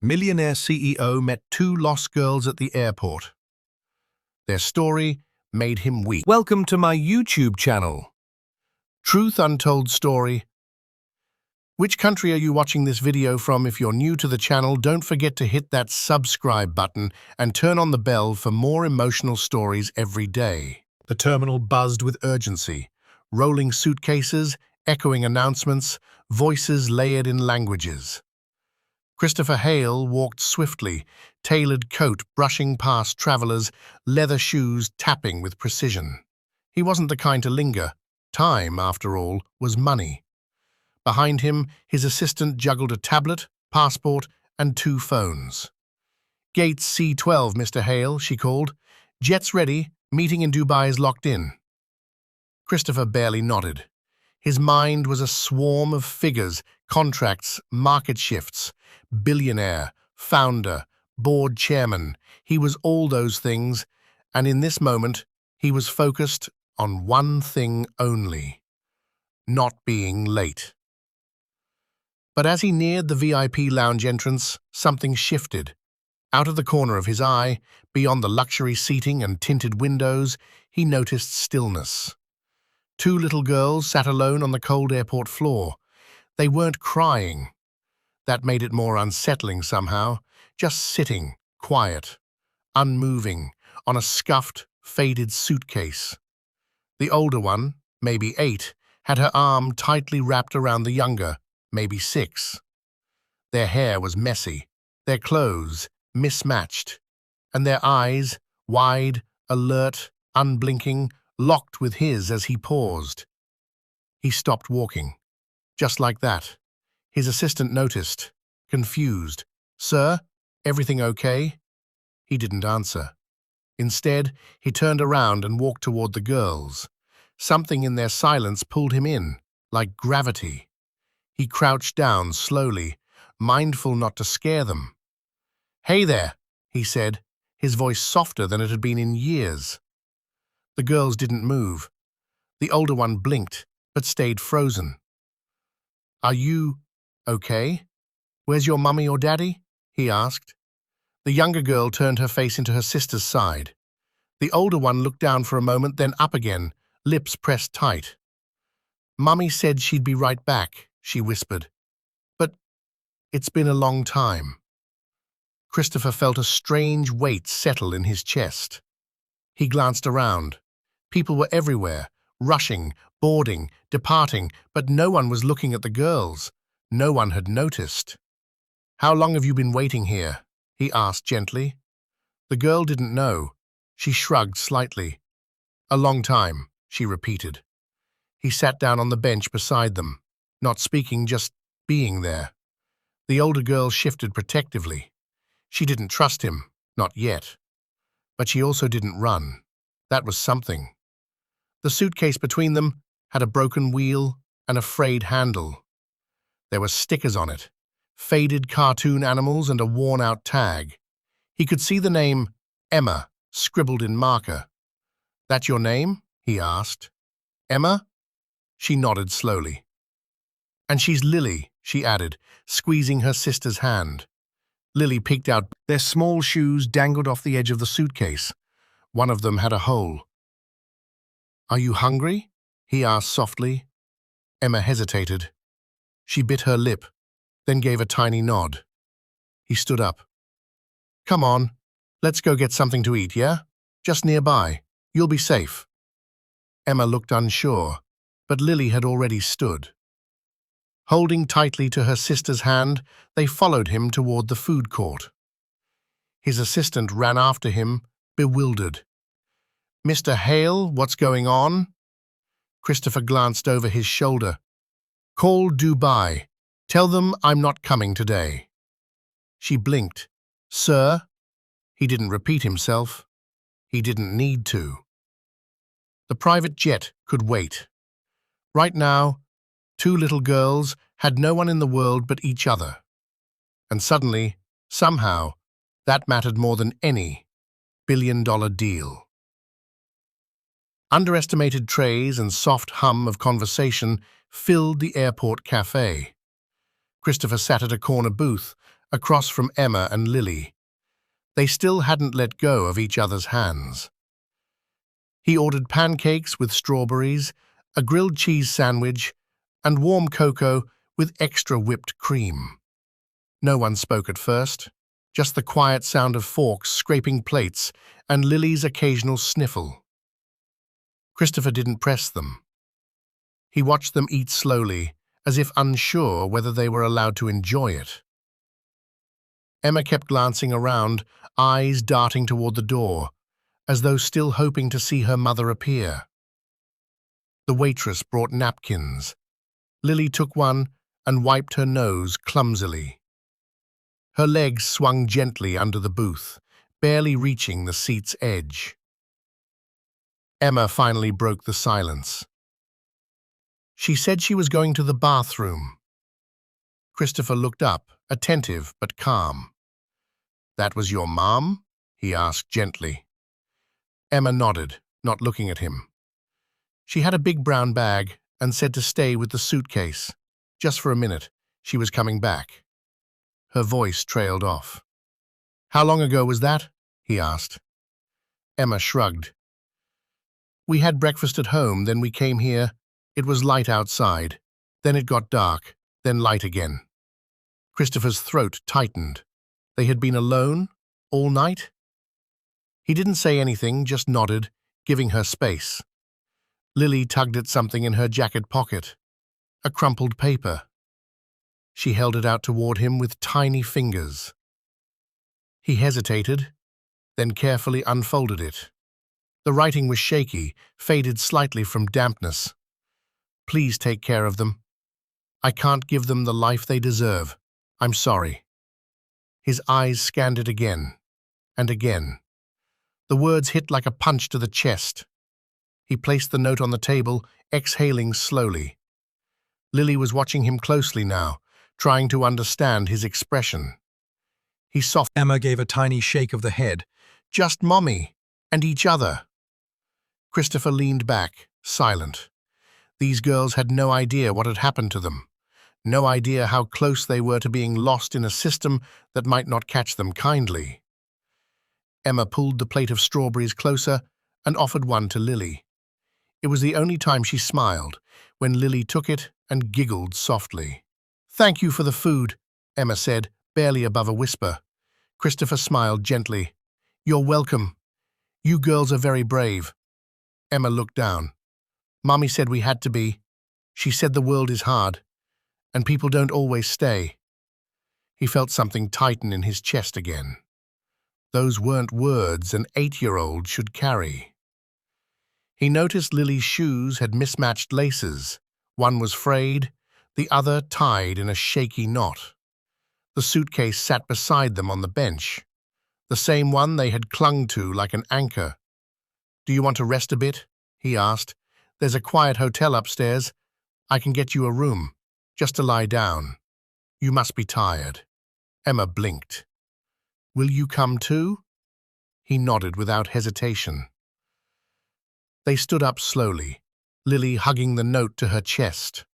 Millionaire CEO met two lost girls at the airport. Their story made him weep. Welcome to my YouTube channel. Truth Untold Story. Which country are you watching this video from? If you're new to the channel, don't forget to hit that subscribe button and turn on the bell for more emotional stories every day. The terminal buzzed with urgency. Rolling suitcases, echoing announcements, voices layered in languages. Christopher Hale walked swiftly, tailored coat brushing past travelers, leather shoes tapping with precision. He wasn't the kind to linger. Time, after all, was money. Behind him, his assistant juggled a tablet, passport, and two phones. "Gate C12, Mr. Hale," she called. "Jet's ready. Meeting in Dubai is locked in." Christopher barely nodded. His mind was a swarm of figures, contracts, market shifts. Billionaire, founder, board chairman. He was all those things, and in this moment, he was focused on one thing only: not being late. But as he neared the VIP lounge entrance, something shifted. Out of the corner of his eye, beyond the luxury seating and tinted windows, he noticed stillness. Two little girls sat alone on the cold airport floor. They weren't crying. That made it more unsettling somehow, just sitting, quiet, unmoving, on a scuffed, faded suitcase. The older one, maybe 8, had her arm tightly wrapped around the younger, maybe 6. Their hair was messy, their clothes mismatched, and their eyes, wide, alert, unblinking, locked with his as he paused. He stopped walking. Just like that. His assistant noticed, confused. "Sir, everything okay?" He didn't answer. Instead, he turned around and walked toward the girls. Something in their silence pulled him in, like gravity. He crouched down slowly, mindful not to scare them. "Hey there," he said, his voice softer than it had been in years. The girls didn't move. The older one blinked, but stayed frozen. "Are you okay? Where's your mummy or daddy?" he asked. The younger girl turned her face into her sister's side. The older one looked down for a moment, then up again, lips pressed tight. "Mummy said she'd be right back," she whispered. "But it's been a long time." Christopher felt a strange weight settle in his chest. He glanced around. People were everywhere, rushing, boarding, departing, but no one was looking at the girls. No one had noticed. "How long have you been waiting here?" he asked gently. The girl didn't know. She shrugged slightly. "A long time," she repeated. He sat down on the bench beside them, not speaking, just being there. The older girl shifted protectively. She didn't trust him, not yet. But she also didn't run. That was something. The suitcase between them had a broken wheel and a frayed handle. There were stickers on it, faded cartoon animals and a worn-out tag. He could see the name Emma scribbled in marker. "That your name?" he asked. "Emma?" She nodded slowly. "And she's Lily," she added, squeezing her sister's hand. Lily peeked out. Their small shoes dangled off the edge of the suitcase. One of them had a hole. "Are you hungry?" he asked softly. Emma hesitated. She bit her lip, then gave a tiny nod. He stood up. "Come on, let's go get something to eat, yeah? Just nearby. You'll be safe." Emma looked unsure, but Lily had already stood. Holding tightly to her sister's hand, they followed him toward the food court. His assistant ran after him, bewildered. "Mr. Hale, what's going on?" Christopher glanced over his shoulder. "Call Dubai. Tell them I'm not coming today." She blinked. "Sir?" He didn't repeat himself. He didn't need to. The private jet could wait. Right now, two little girls had no one in the world but each other. And suddenly, somehow, that mattered more than any billion-dollar deal. Underestimated trays and soft hum of conversation filled the airport cafe. Christopher sat at a corner booth, across from Emma and Lily. They still hadn't let go of each other's hands. He ordered pancakes with strawberries, a grilled cheese sandwich, and warm cocoa with extra whipped cream. No one spoke at first, just the quiet sound of forks scraping plates and Lily's occasional sniffle. Christopher didn't press them. He watched them eat slowly, as if unsure whether they were allowed to enjoy it. Emma kept glancing around, eyes darting toward the door, as though still hoping to see her mother appear. The waitress brought napkins. Lily took one and wiped her nose clumsily. Her legs swung gently under the booth, barely reaching the seat's edge. Emma finally broke the silence. She said she was going to the bathroom. Christopher looked up, attentive but calm. "That was your mom?" he asked gently. Emma nodded, not looking at him. She had a big brown bag and said to stay with the suitcase. Just for a minute, she was coming back. Her voice trailed off. "How long ago was that?" he asked. Emma shrugged. "We had breakfast at home, then we came here. It was light outside. Then it got dark, then light again." Christopher's throat tightened. They had been alone all night? He didn't say anything, just nodded, giving her space. Lily tugged at something in her jacket pocket. A crumpled paper. She held it out toward him with tiny fingers. He hesitated, then carefully unfolded it. The writing was shaky, faded slightly from dampness. "Please take care of them. I can't give them the life they deserve. I'm sorry." His eyes scanned it again, and again. The words hit like a punch to the chest. He placed the note on the table, exhaling slowly. Lily was watching him closely now, trying to understand his expression. He softened. Emma gave a tiny shake of the head. "Just Mommy, and each other." Christopher leaned back, silent. These girls had no idea what had happened to them. No idea how close they were to being lost in a system that might not catch them kindly. Emma pulled the plate of strawberries closer and offered one to Lily. It was the only time she smiled, when Lily took it and giggled softly. "Thank you for the food," Emma said, barely above a whisper. Christopher smiled gently. "You're welcome. You girls are very brave." Emma looked down. "Mommy said we had to be. She said the world is hard, and people don't always stay." He felt something tighten in his chest again. Those weren't words an 8-year-old should carry. He noticed Lily's shoes had mismatched laces. One was frayed, the other tied in a shaky knot. The suitcase sat beside them on the bench, the same one they had clung to like an anchor. "Do you want to rest a bit?" he asked. "There's a quiet hotel upstairs. I can get you a room, just to lie down. You must be tired." Emma blinked. "Will you come too?" He nodded without hesitation. They stood up slowly, Lily hugging the note to her chest.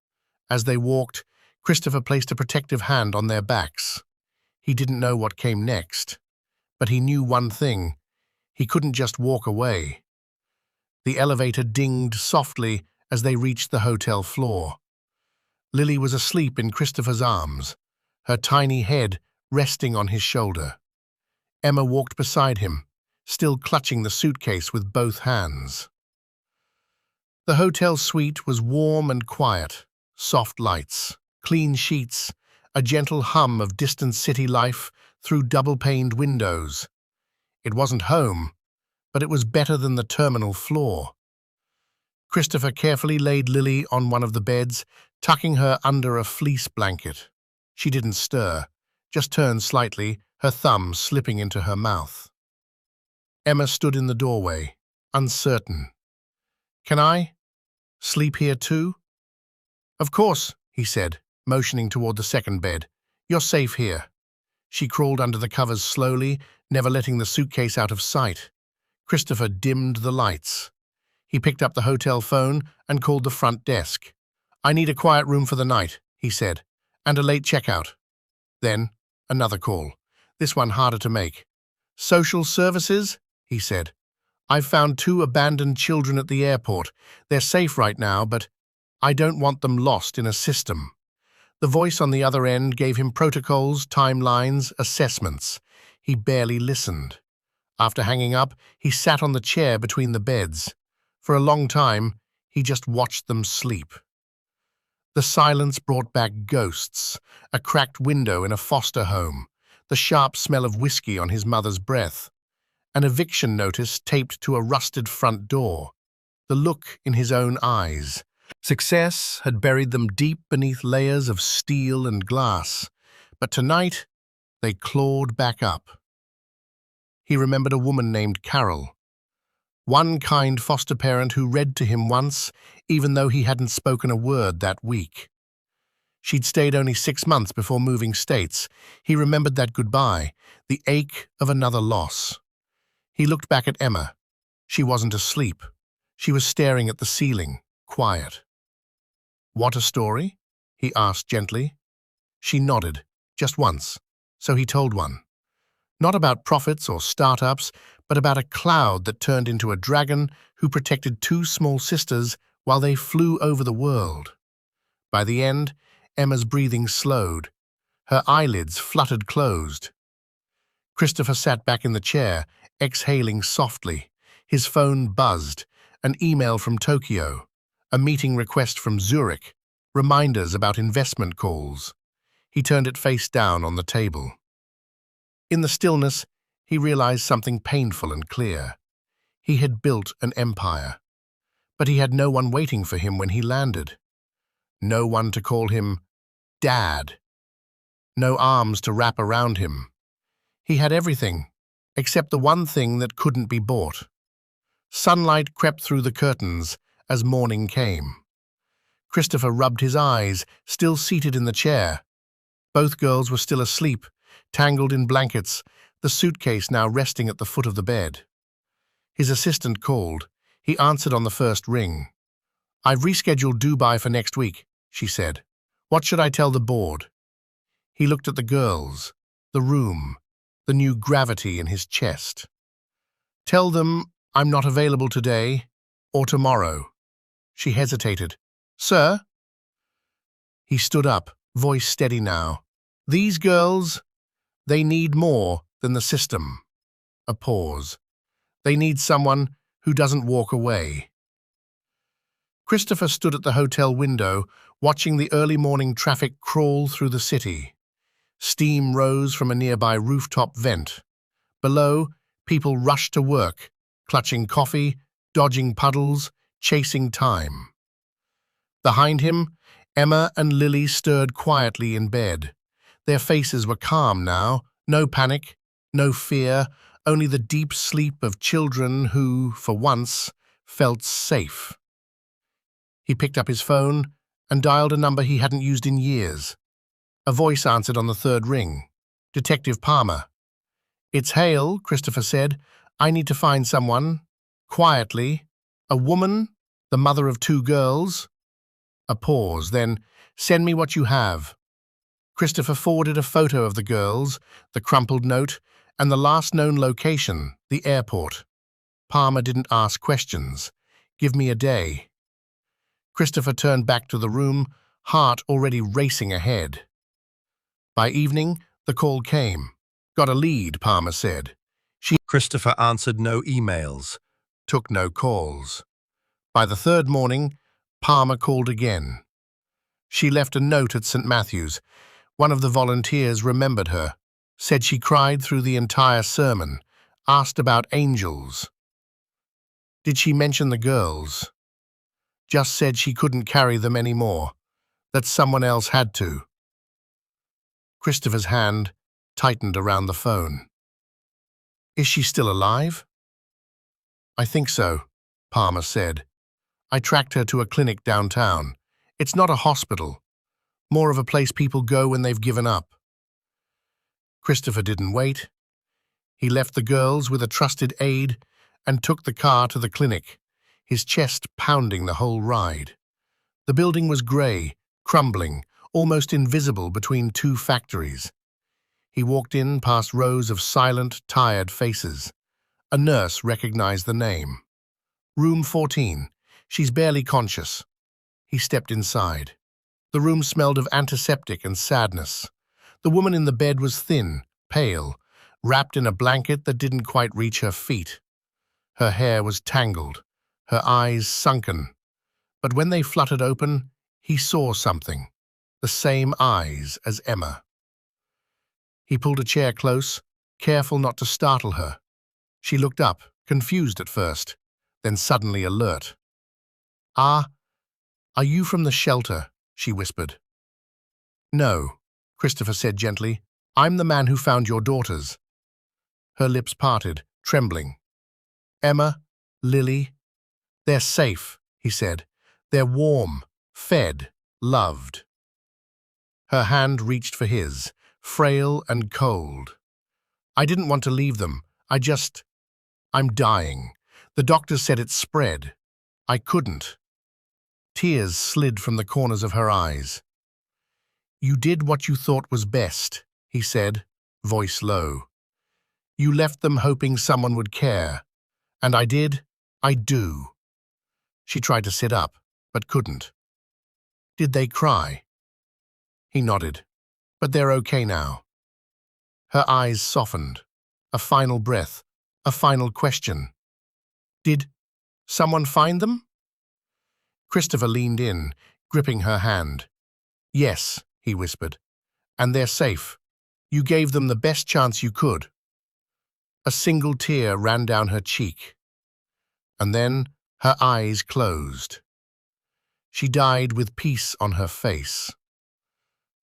As they walked, Christopher placed a protective hand on their backs. He didn't know what came next, but he knew one thing: he couldn't just walk away. The elevator dinged softly as they reached the hotel floor. Lily was asleep in Christopher's arms, her tiny head resting on his shoulder. Emma walked beside him, still clutching the suitcase with both hands. The hotel suite was warm and quiet, soft lights, clean sheets, a gentle hum of distant city life through double-paned windows. It wasn't home, but it was better than the terminal floor. Christopher carefully laid Lily on one of the beds, tucking her under a fleece blanket. She didn't stir, just turned slightly, her thumb slipping into her mouth. Emma stood in the doorway, uncertain. "Can I sleep here too?" "Of course," he said, motioning toward the second bed. "You're safe here." She crawled under the covers slowly, never letting the suitcase out of sight. Christopher dimmed the lights. He picked up the hotel phone and called the front desk. "I need a quiet room for the night," he said, "and a late checkout." Then, Another call. This one harder to make. "Social services?" he said. "I've found 2 abandoned children at the airport. They're safe right now, but I don't want them lost in a system." The voice on the other end gave him protocols, timelines, assessments. He barely listened. After hanging up, he sat on the chair between the beds. For a long time, he just watched them sleep. The silence brought back ghosts, a cracked window in a foster home, the sharp smell of whiskey on his mother's breath, an eviction notice taped to a rusted front door, the look in his own eyes. Success had buried them deep beneath layers of steel and glass, but tonight they clawed back up. He remembered a woman named Carol, one kind foster parent who read to him once, even though he hadn't spoken a word that week. She'd stayed only 6 months before moving states. He remembered that goodbye, the ache of another loss. He looked back at Emma. She wasn't asleep. She was staring at the ceiling, quiet. "Want a story?" he asked gently. She nodded, just once, so he told one. Not about profits or startups, but about a cloud that turned into a dragon who protected 2 small sisters while they flew over the world. By the end, Emma's breathing slowed. Her eyelids fluttered closed. Christopher sat back in the chair, exhaling softly. His phone buzzed, an email from Tokyo, a meeting request from Zurich, reminders about investment calls. He turned it face down on the table. In the stillness, he realized something painful and clear. He had built an empire, but he had no one waiting for him when he landed. No one to call him Dad. No arms to wrap around him. He had everything, except the one thing that couldn't be bought. Sunlight crept through the curtains as morning came. Christopher rubbed his eyes, still seated in the chair. Both girls were still asleep, tangled in blankets, the suitcase now resting at the foot of the bed. His assistant called. He answered on the first ring. "I've rescheduled Dubai for next week," she said. "What should I tell the board?" He looked at the girls, the room, the new gravity in his chest. "Tell them I'm not available today or tomorrow." She hesitated. "Sir?" He stood up, voice steady now. "These girls, they need more than the system." A pause. "They need someone who doesn't walk away." Christopher stood at the hotel window, watching the early morning traffic crawl through the city. Steam rose from a nearby rooftop vent. Below, people rushed to work, clutching coffee, dodging puddles, chasing time. Behind him, Emma and Lily stirred quietly in bed. Their faces were calm now, no panic, no fear, only the deep sleep of children who, for once, felt safe. He picked up his phone and dialed a number he hadn't used in years. A voice answered on the third ring. "Detective Palmer." "It's Hale," Christopher said. "I need to find someone." Quietly. "A woman? The mother of 2 girls?" A pause, then, "Send me what you have." Christopher forwarded a photo of the girls, the crumpled note, and the last known location, the airport. Palmer didn't ask questions. "Give me a day." Christopher turned back to the room, heart already racing ahead. By evening, the call came. "Got a lead," Palmer said. Christopher answered no emails. Took no calls. By the third morning, Palmer called again. She left a note at St. Matthew's. One of the volunteers remembered her, said she cried through the entire sermon, asked about angels. Did she mention the girls? Just said she couldn't carry them anymore, that someone else had to. Christopher's hand tightened around the phone. "Is she still alive?" "I think so," Palmer said. "I tracked her to a clinic downtown. It's not a hospital, more of a place people go when they've given up." Christopher didn't wait. He left the girls with a trusted aide and took the car to the clinic, his chest pounding the whole ride. The building was grey, crumbling, almost invisible between 2 factories. He walked in past rows of silent, tired faces. A nurse recognized the name. Room 14. She's barely conscious. He stepped inside. The room smelled of antiseptic and sadness. The woman in the bed was thin, pale, wrapped in a blanket that didn't quite reach her feet. Her hair was tangled, her eyes sunken. But when they fluttered open, he saw something. The same eyes as Emma. He pulled a chair close, careful not to startle her. She looked up, confused at first, then suddenly alert. "Ah, are you from the shelter?" she whispered. "No," Christopher said gently. "I'm the man who found your daughters." Her lips parted, trembling. "Emma, Lily, they're safe," he said. "They're warm, fed, loved." Her hand reached for his, frail and cold. "I didn't want to leave them. I'm dying. The doctors said it spread. I couldn't." Tears slid from the corners of her eyes. "You did what you thought was best," he said, voice low. "You left them hoping someone would care. And I did. I do." She tried to sit up, but couldn't. "Did they cry?" He nodded. "But they're okay now." Her eyes softened. A final breath, a final question. "Did someone find them?" Christopher leaned in, gripping her hand. "Yes," he whispered. "And they're safe. You gave them the best chance you could." A single tear ran down her cheek. And then her eyes closed. She died with peace on her face.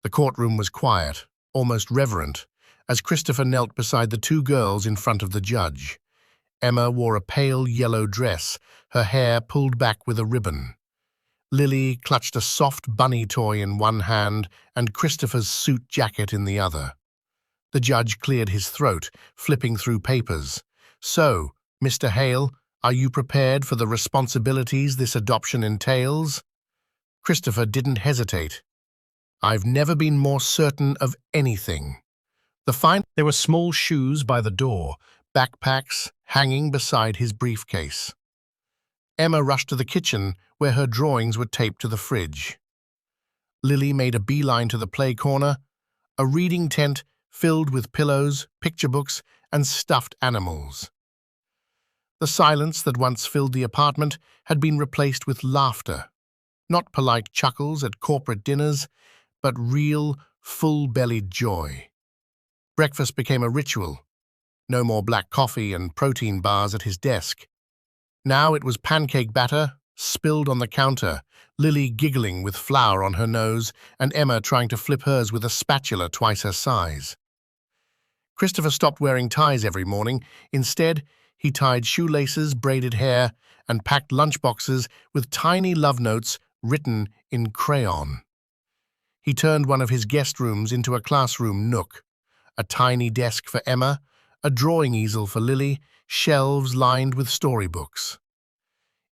The courtroom was quiet, almost reverent, as Christopher knelt beside the two girls in front of the judge. Emma wore a pale yellow dress, her hair pulled back with a ribbon. Lily clutched a soft bunny toy in one hand and Christopher's suit jacket in the other. The judge cleared his throat, flipping through papers. "So, Mr. Hale, are you prepared for the responsibilities this adoption entails?" Christopher didn't hesitate. "I've never been more certain of anything." There were small shoes by the door, backpacks hanging beside his briefcase. Emma rushed to the kitchen, where her drawings were taped to the fridge. Lily made a beeline to the play corner, a reading tent filled with pillows, picture books, and stuffed animals. The silence that once filled the apartment had been replaced with laughter, not polite chuckles at corporate dinners, but real, full-bellied joy. Breakfast became a ritual. No more black coffee and protein bars at his desk. Now it was pancake batter, spilled on the counter, Lily giggling with flour on her nose, and Emma trying to flip hers with a spatula twice her size. Christopher stopped wearing ties every morning. Instead, he tied shoelaces, braided hair, and packed lunchboxes with tiny love notes written in crayon. He turned one of his guest rooms into a classroom nook. A tiny desk for Emma, a drawing easel for Lily, shelves lined with storybooks.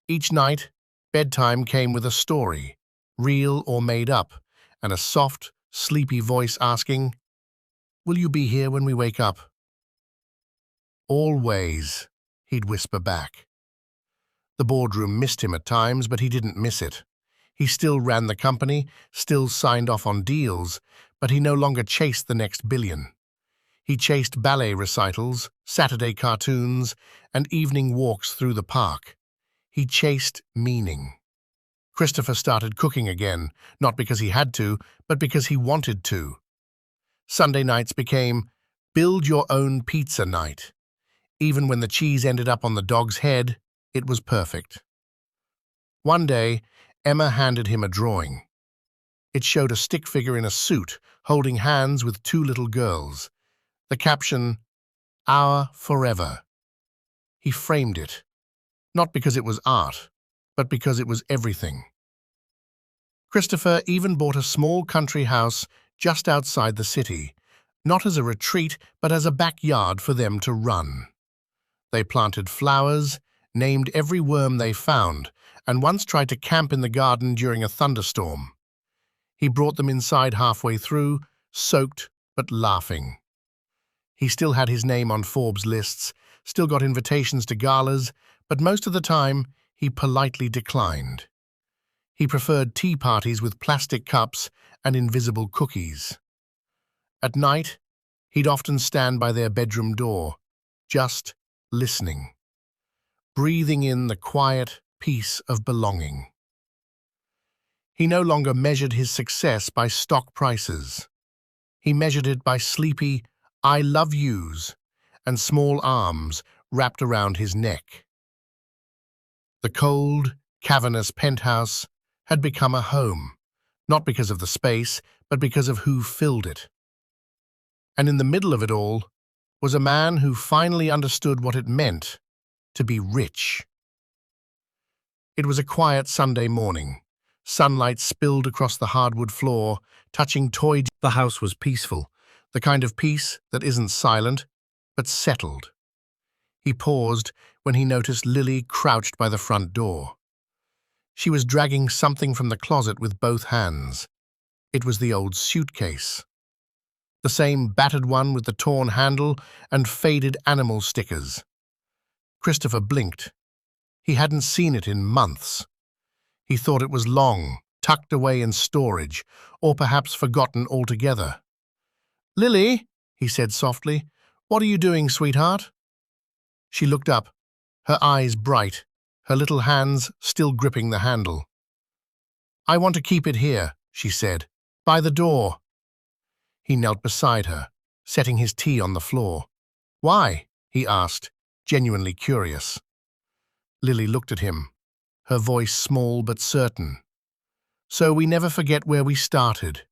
Each night, bedtime came with a story, real or made up, and a soft, sleepy voice asking, "Will you be here when we wake up?" "Always," he'd whisper back. The boardroom missed him at times, but he didn't miss it. He still ran the company, still signed off on deals, but he no longer chased the next billion. He chased ballet recitals, Saturday cartoons, and evening walks through the park. He chased meaning. Christopher started cooking again, not because he had to, but because he wanted to. Sunday nights became build your own pizza night. Even when the cheese ended up on the dog's head, it was perfect. One day, Emma handed him a drawing. It showed a stick figure in a suit, holding hands with two little girls. The caption, "Our Forever." He framed it, not because it was art, but because it was everything. Christopher even bought a small country house just outside the city, not as a retreat, but as a backyard for them to run. They planted flowers, named every worm they found, and once tried to camp in the garden during a thunderstorm. He brought them inside halfway through, soaked but laughing. He still had his name on Forbes lists, still got invitations to galas, but most of the time he politely declined. He preferred tea parties with plastic cups and invisible cookies. At night, he'd often stand by their bedroom door, just listening, breathing in the quiet peace of belonging. He no longer measured his success by stock prices. He measured it by sleepy, "I love yous" and small arms wrapped around his neck. The cold, cavernous penthouse had become a home, not because of the space, but because of who filled it. And in the middle of it all was a man who finally understood what it meant to be rich. It was a quiet Sunday morning. Sunlight spilled across the hardwood floor, touching toy. The house was peaceful, the kind of peace that isn't silent, but settled. He paused when he noticed Lily crouched by the front door. She was dragging something from the closet with both hands. It was the old suitcase. The same battered one with the torn handle and faded animal stickers. Christopher blinked. He hadn't seen it in months. He thought it was long, tucked away in storage, or perhaps forgotten altogether. "Lily," he said softly, "what are you doing, sweetheart?" She looked up, her eyes bright, her little hands still gripping the handle. "I want to keep it here," she said, "by the door." He knelt beside her, setting his tea on the floor. "Why?" he asked, genuinely curious. Lily looked at him, her voice small but certain. "So we never forget where we started."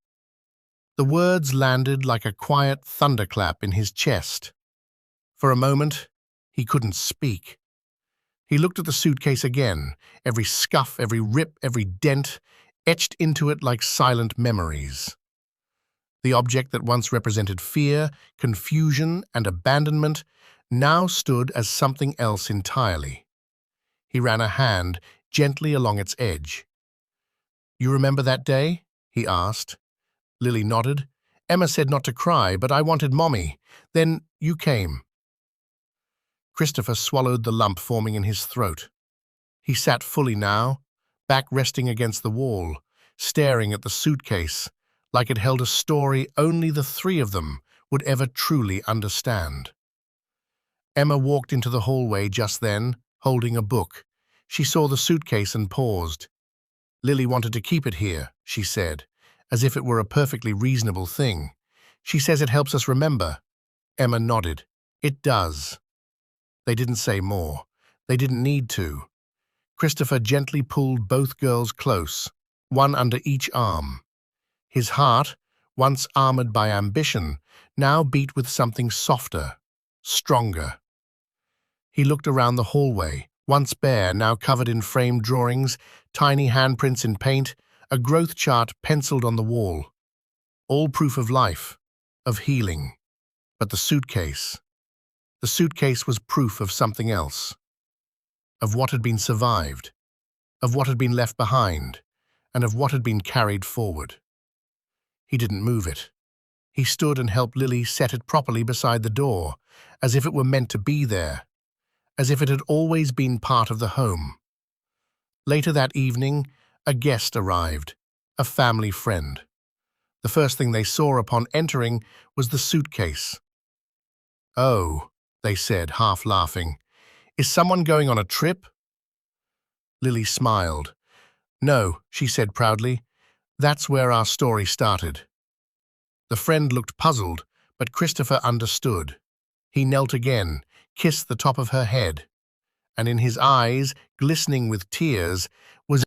The words landed like a quiet thunderclap in his chest. For a moment, he couldn't speak. He looked at the suitcase again, every scuff, every rip, every dent, etched into it like silent memories. The object that once represented fear, confusion, and abandonment now stood as something else entirely. He ran a hand gently along its edge. "You remember that day?" he asked. Lily nodded. "Emma said not to cry, but I wanted Mommy. Then you came." Christopher swallowed the lump forming in his throat. He sat fully now, back resting against the wall, staring at the suitcase, like it held a story only the three of them would ever truly understand. Emma walked into the hallway just then, holding a book. She saw the suitcase and paused. "Lily wanted to keep it here," she said, as if it were a perfectly reasonable thing. "She says it helps us remember." Emma nodded. "It does." They didn't say more. They didn't need to. Christopher gently pulled both girls close, one under each arm. His heart, once armored by ambition, now beat with something softer, stronger. He looked around the hallway, once bare, now covered in framed drawings, tiny handprints in paint, a growth chart penciled on the wall. All proof of life, of healing. But the suitcase was proof of something else. Of what had been survived, of what had been left behind, and of what had been carried forward. He didn't move it. He stood and helped Lily set it properly beside the door, as if it were meant to be there, as if it had always been part of the home. Later that evening, a guest arrived, a family friend. The first thing they saw upon entering was the suitcase. "Oh," they said, half laughing, "is someone going on a trip?" Lily smiled. "No," she said proudly, "that's where our story started." The friend looked puzzled, but Christopher understood. He knelt again, kissed the top of her head, and in his eyes, glistening with tears, was